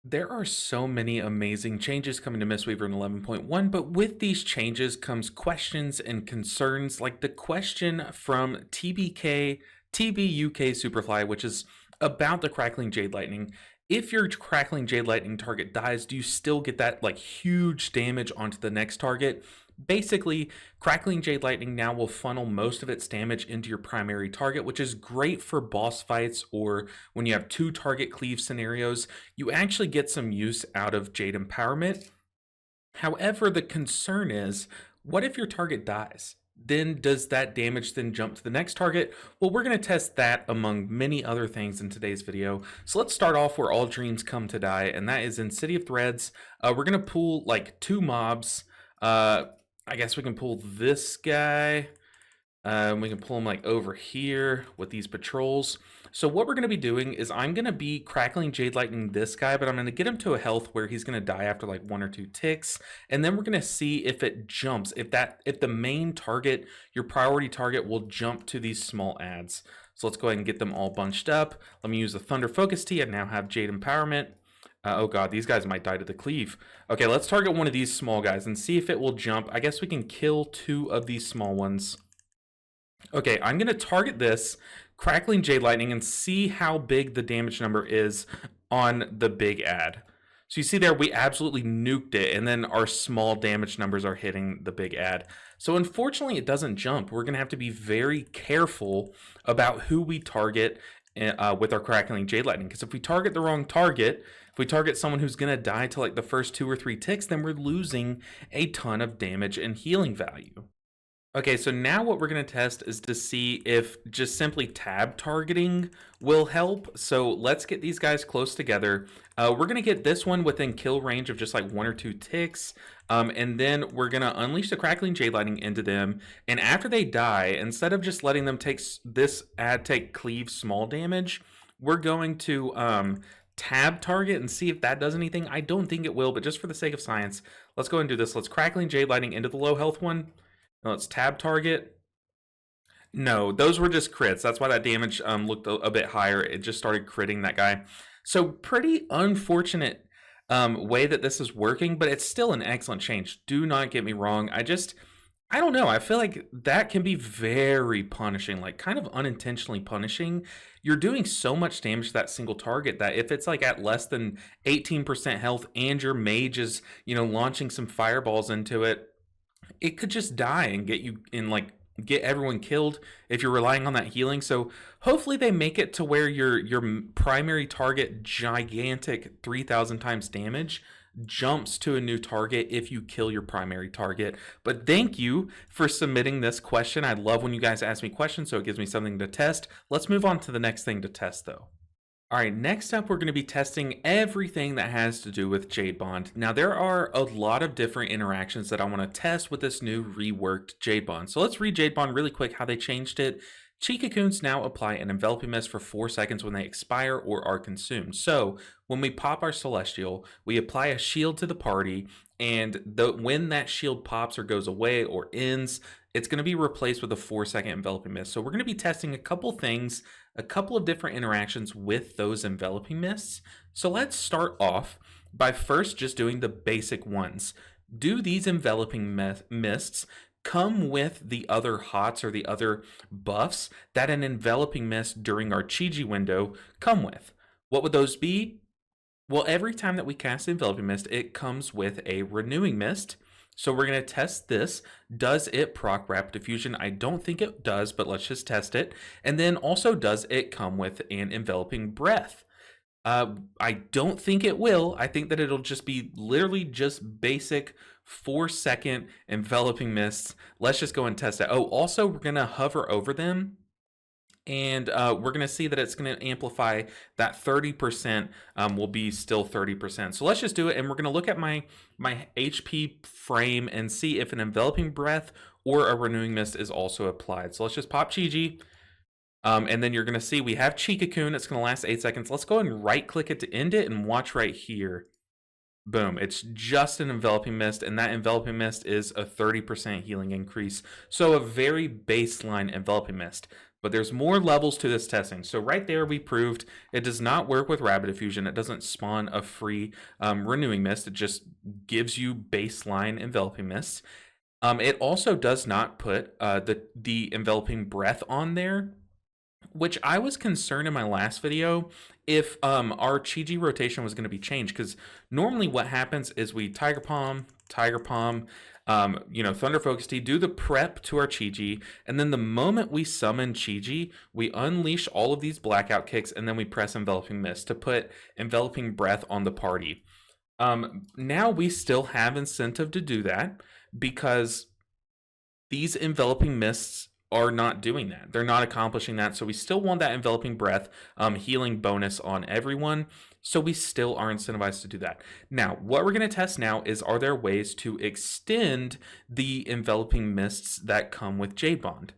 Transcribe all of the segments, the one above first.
There are so many amazing changes coming to Mistweaver in 11.1, but with these changes comes questions and concerns like the question from TBK, TBUK Superfly, which is about the Crackling Jade Lightning. If your Crackling Jade Lightning target dies, do you still get that like huge damage onto the next target? Basically, Crackling Jade Lightning now will funnel most of its damage into your primary target, which is great for boss fights or when you have two target cleave scenarios. You actually get some use out of Jade Empowerment. However, the concern is, what if your target dies? Then does that damage then jump to the next target? Well, we're going to test that among many other things in today's video. So let's start off where all dreams come to die, and that is in City of Threads. We're going to pull like two mobs. I guess we can pull this guy. We can pull him like over here with these patrols. So what we're going to be doing is I'm going to be Crackling Jade Lightning this guy, but I'm going to get him to a health where he's going to die after like one or two ticks. And then we're going to see if it jumps, if the main target, your priority target will jump to these small ads. So let's go ahead and get them all bunched up. Let me use the Thunder Focus Tea. I now have Jade Empowerment. Oh god, these guys might die to the cleave. Okay, let's target one of these small guys and see if it will jump. I guess we can kill two of these small ones. Okay, I'm going to target this Crackling Jade Lightning and see how big the damage number is on the big ad. So you see there, we absolutely nuked it, and then our small damage numbers are hitting the big ad. So unfortunately, it doesn't jump. We're going to have to be very careful about who we target with our Crackling Jade Lightning, because if we target the wrong target, if we target someone who's going to die to like the first 2 or 3 ticks, then we're losing a ton of damage and healing value. Okay, so now what we're going to test is to see if just simply tab targeting will help. So let's get these guys close together. We're going to get this one within kill range of just like 1 or 2 ticks. And then we're going to unleash the Crackling Jade Lightning into them. And after they die, instead of just letting them take this ad take cleave small damage, we're going to tab target and see if that does anything. I don't think it will, but just for the sake of science, let's go ahead and do this. Let's Crackling Jade Lightning into the low health one. Now let's tab target. No, those were just crits. That's why that damage looked a bit higher. It just started critting that guy. So pretty unfortunate way that this is working, but it's still an excellent change. Do not get me wrong. I don't know. I feel like that can be very punishing, like kind of unintentionally punishing. You're doing so much damage to that single target that if it's like at less than 18% health and your mage is, launching some fireballs into it, it could just die and get you in like get everyone killed if you're relying on that healing. So hopefully they make it to where your primary target gigantic 3,000 times damage jumps to a new target if you kill your primary target. But thank you for submitting this question. I love when you guys ask me questions, so it gives me something to test. Let's move on to the next thing to test though. All right, next up, we're going to be testing everything that has to do with Jade Bond. Now, there are a lot of different interactions that I want to test with this new reworked Jade Bond. So let's read Jade Bond really quick, how they changed it. Chi cocoons now apply an enveloping mist for 4 seconds when they expire or are consumed. So when we pop our Celestial, we apply a shield to the party, and when that shield pops or goes away or ends, it's going to be replaced with a 4-second enveloping mist. So we're going to be testing a couple things, a couple of different interactions with those enveloping mists. So let's start off by first just doing the basic ones. Do these enveloping mists come with the other hots or the other buffs that an enveloping mist during our Chi window come with? What would those be? Well, every time that we cast the enveloping mist, it comes with a renewing mist. So we're going to test this. Does it proc Rapid Diffusion? I don't think it does, but let's just test it. And then also, does it come with an enveloping breath? I don't think it will. I think that it'll just be literally just basic 4-second enveloping mists. Let's just go and test that. Oh, also, we're going to hover over them. And we're going to see that it's going to amplify that 30% will be still 30%. So let's just do it. And we're going to look at my HP frame and see if an enveloping breath or a renewing mist is also applied. So let's just pop Chi. And then you're going to see we have Chi Cocoon. It's going to last 8 seconds. Let's go and right click it to end it and watch right here. Boom, it's just an enveloping mist, and that enveloping mist is a 30% healing increase. So a very baseline enveloping mist. But there's more levels to this testing. So right there, we proved it does not work with Rapid Diffusion. It doesn't spawn a free renewing mist. It just gives you baseline enveloping mists. It also does not put the enveloping breath on there, which I was concerned in my last video if our Chi-Ji rotation was going to be changed, because normally what happens is we Tiger Palm, Thunder Focus Tea, do the prep to our Chi-Ji, and then the moment we summon Chi-Ji, we unleash all of these blackout kicks, and then we press Enveloping Mist to put Enveloping Breath on the party. Now we still have incentive to do that, because these Enveloping Mists are not doing that. They're not accomplishing that. So we still want that enveloping breath healing bonus on everyone. So we still are incentivized to do that. Now, what we're going to test now is, are there ways to extend the enveloping mists that come with Jade Bond?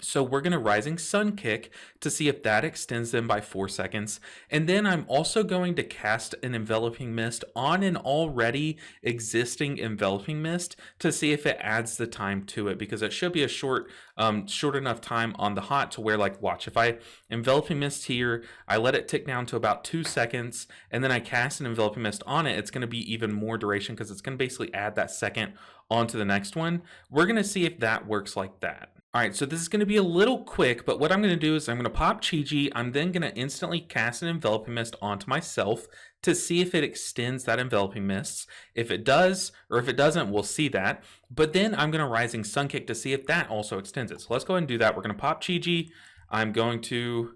So we're going to Rising Sun Kick to see if that extends them by 4 seconds. And then I'm also going to cast an Enveloping Mist on an already existing Enveloping Mist to see if it adds the time to it, because it should be a short enough time on the hot to where, like, watch, if I Enveloping Mist here, I let it tick down to about 2 seconds, and then I cast an Enveloping Mist on it, it's going to be even more duration, because it's going to basically add that second onto the next one. We're going to see if that works like that. All right, so this is going to be a little quick, but what I'm going to do is I'm going to pop Chi-Ji. I'm then going to instantly cast an Enveloping Mist onto myself to see if it extends that Enveloping Mist. If it does, or if it doesn't, we'll see that. But then I'm going to Rising Sun Kick to see if that also extends it. So let's go ahead and do that. We're going to pop Chi-Ji. I'm going to...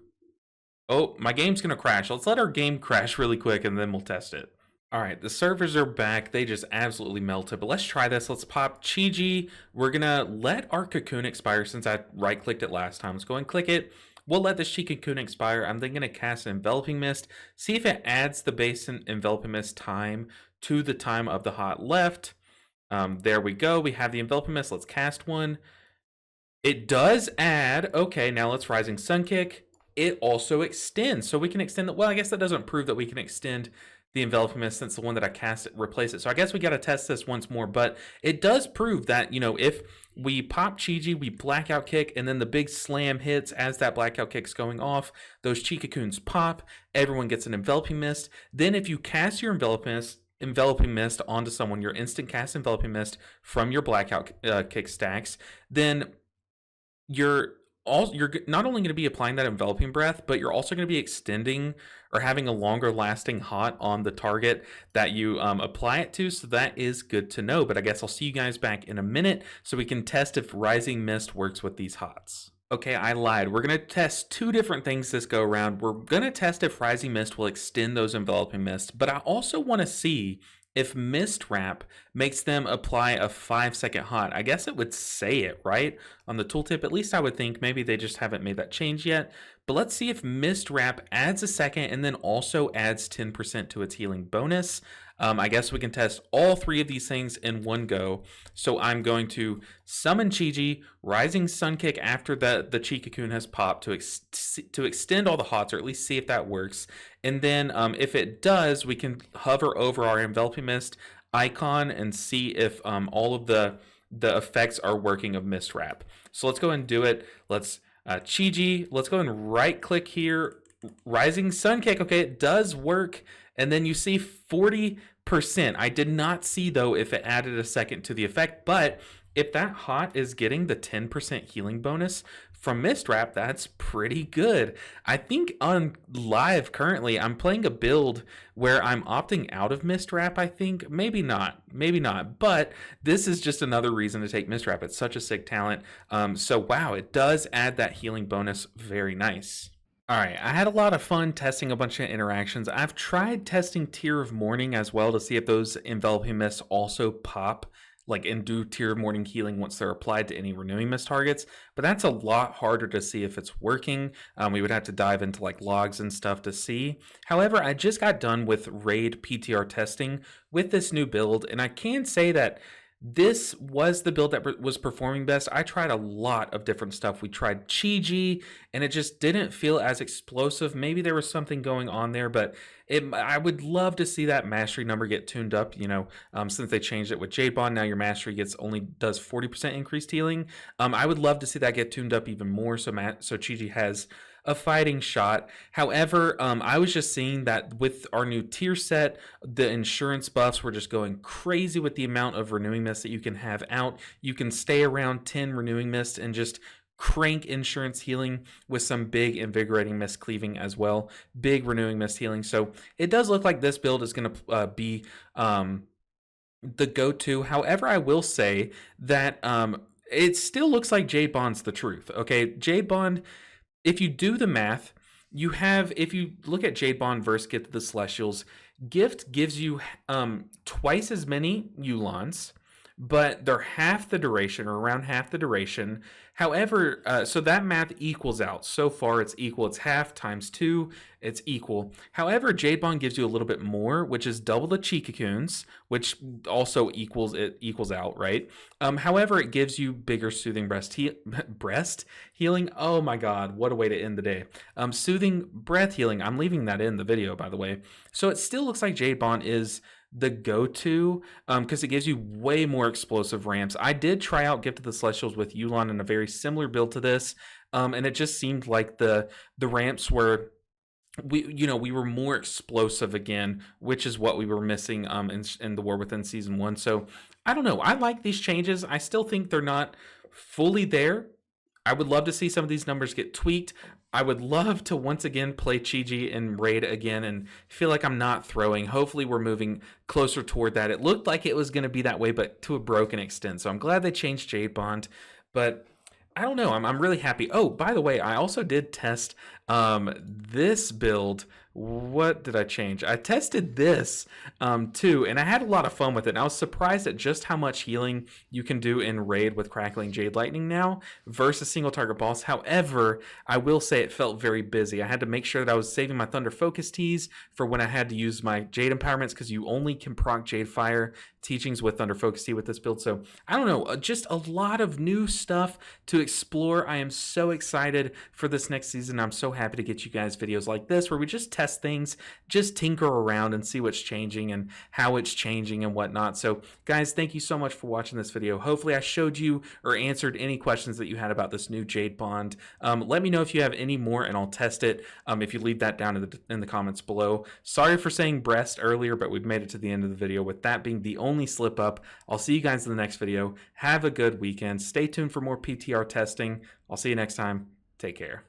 Oh, my game's going to crash. Let's let our game crash really quick, and then we'll test it. All right, the servers are back. They just absolutely melted, but let's try this. Let's pop Chi-Ji. We're gonna let our cocoon expire since I right-clicked it last time. Let's go and click it. We'll let this Chi cocoon expire. I'm then gonna cast an Enveloping Mist, see if it adds the base Enveloping Mist time to the time of the hot left. There we go. We have the Enveloping Mist. Let's cast one. It does add. Okay, now let's Rising Sun Kick. It also extends, so we can extend it. Well, I guess that doesn't prove that we can extend the Enveloping Mist since the one that I cast replace it. So I guess we got to test this once more, but it does prove that, if we pop Chi-Ji, we blackout kick, and then the big slam hits as that blackout kick's going off, those Chi cocoons pop, everyone gets an Enveloping Mist. Then if you cast your Enveloping Mist onto someone, your instant cast Enveloping Mist from your blackout kick stacks, then you're not only going to be applying that enveloping breath, but you're also going to be extending or having a longer lasting hot on the target that you apply it to. So that is good to know. But I guess I'll see you guys back in a minute so we can test if Rising Mist works with these hots. Okay, I lied. We're going to test two different things this go around. We're going to test if Rising Mist will extend those enveloping mists, but I also want to see if Mist Wrap makes them apply a 5-second hot. I guess it would say it, right? On the tooltip, at least I would think. Maybe they just haven't made that change yet. But let's see if Mist Wrap adds a second and then also adds 10% to its healing bonus. I guess we can test all three of these things in one go. So I'm going to summon Chi-Ji, Rising Sun Kick after the Chi Cocoon has popped to extend all the hots, or at least see if that works. And then if it does, we can hover over our Enveloping Mist icon and see if all of the effects are working of Mist Wrap. So let's go and do it. Let's Chi-Ji, let's go and right click here, Rising Sun Kick. Okay, it does work. And then you see 40%. I did not see, though, if it added a second to the effect. But if that hot is getting the 10% healing bonus from Mist Wrap, that's pretty good. I think on live currently, I'm playing a build where I'm opting out of Mist Wrap, I think. Maybe not. But this is just another reason to take Mist Wrap. It's such a sick talent. So, wow, it does add that healing bonus. Very nice. All right, I had a lot of fun testing a bunch of interactions. I've tried testing Tear of Morning as well to see if those enveloping mists also pop, and do Tear of Morning healing once they're applied to any renewing mist targets, but that's a lot harder to see if it's working. We would have to dive into logs and stuff to see. However, I just got done with raid PTR testing with this new build, and I can say that this was the build that was performing best. I tried a lot of different stuff. We tried Chi, and it just didn't feel as explosive. Maybe there was something going on there, but I would love to see that mastery number get tuned up. Since they changed it with Jade Bond, now your mastery only does 40% increased healing. I would love to see that get tuned up even more, so Chi has a fighting shot. However, I was just seeing that with our new tier set, the insurance buffs were just going crazy with the amount of renewing mist that you can have out. You can stay around 10 renewing mist and just crank insurance healing with some big invigorating mist cleaving as well. Big renewing mist healing. So it does look like this build is going to be the go-to. However, I will say that it still looks like Jade Bond's the truth. Okay, Jade Bond, if you do the math, if you look at Jade Bond versus Gift of the Celestials, Gift gives you twice as many Yulons, but they're half the duration, or around half the duration. However, so that math equals out. So far, it's equal. It's half times 2. It's equal. However, Jade Bond gives you a little bit more, which is double the Chi Cocoons, which also equals out, right? However, it gives you bigger soothing breast healing. Oh my God, what a way to end the day. Soothing breath healing. I'm leaving that in the video, by the way. So it still looks like Jade Bond is the go-to because it gives you way more explosive ramps. I did try out Gift of the Celestials with Yulon in a very similar build to this, and it just seemed like the ramps were we were more explosive again, which is what we were missing in the War Within Season 1. So I don't know. I like these changes. I still think they're not fully there. I would love to see some of these numbers get tweaked. I would love to once again play Chi and Raid again and feel like I'm not throwing. Hopefully we're moving closer toward that. It looked like it was going to be that way, but to a broken extent. So I'm glad they changed Jade Bond. But I don't know. I'm really happy. Oh, by the way, I also did test this build. What did I change? I tested this too, and I had a lot of fun with it. And I was surprised at just how much healing you can do in Raid with Crackling Jade Lightning now versus single target boss. However, I will say it felt very busy. I had to make sure that I was saving my Thunder Focus Teas for when I had to use my Jade Empowerments, because you only can proc Jade Fire teachings with Thunder Focus Tea with this build. So I don't know, just a lot of new stuff to explore. I am so excited for this next season. I'm so happy to get you guys videos like this where we just test things, just tinker around and see what's changing and how it's changing and whatnot. So guys, thank you so much for watching this video. Hopefully I showed you or answered any questions that you had about this new Jade Bond. Let me know if you have any more and I'll test it if you leave that down in the comments below. Sorry for saying breast earlier, but we've made it to the end of the video with that being the only slip up. I'll see you guys in the next video. Have a good weekend. Stay tuned for more PTR testing. I'll see you next time. Take care.